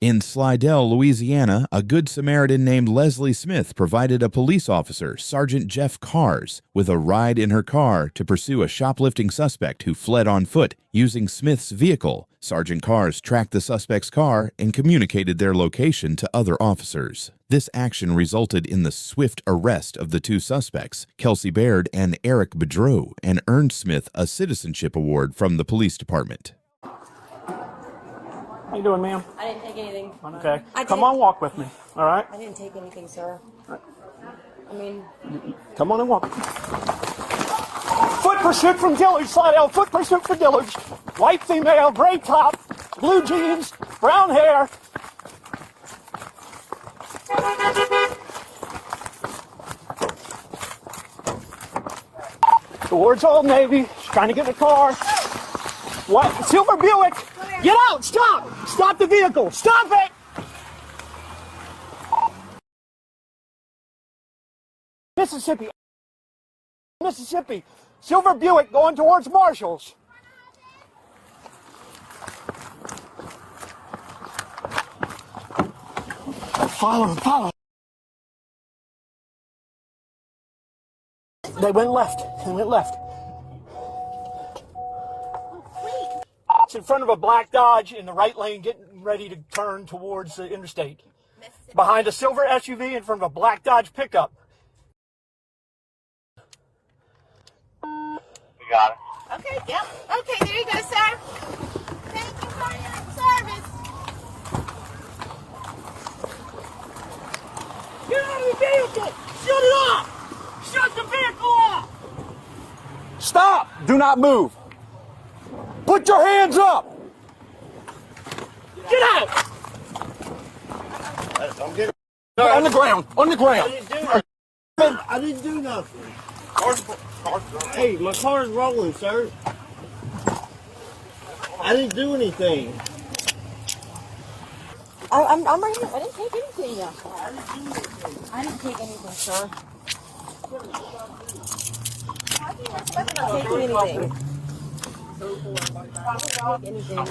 In Slidell, Louisiana, a Good Samaritan named Leslie Smith provided a police officer, Sergeant Jeff Cars, with a ride in her car to pursue a shoplifting suspect who fled on foot. Using Smith's vehicle, Sergeant Cars tracked the suspect's car and communicated their location to other officers. This action resulted in the swift arrest of the two suspects, Kelsey Baird and Eric Bedreau, and earned Smith a citizenship award from the police department. How you doing, ma'am? I didn't take anything. Okay. Come on, walk with me. All right? I didn't take anything, sir. I mean... Come on and walk. Foot pursuit from Dillard, Slidell. Foot pursuit for Dillard. White female, gray top, blue jeans, brown hair. Towards Old Navy. She's trying to get in the car. What? Silver Buick. Get out! Stop! Stop the vehicle! Stop it! Mississippi. Mississippi. Silver Buick going towards Marshalls. Follow, follow. They went left. They went left. It's in front of a black Dodge in the right lane, getting ready to turn towards the interstate. Behind a silver SUV in front of a black Dodge pickup. You got it. Okay, yep. Okay, there you go, sir. Thank you for your service. Get out of the vehicle! Shut it off! Shut the vehicle off! Stop! Do not move. Put your hands up! Get out! I'm getting. On the ground! On the ground! I didn't do nothing. Hey, my car's rolling, sir. I didn't do anything. I'm right here. I didn't take anything yet. I didn't take anything, sir. I didn't take anything. I didn't take anything.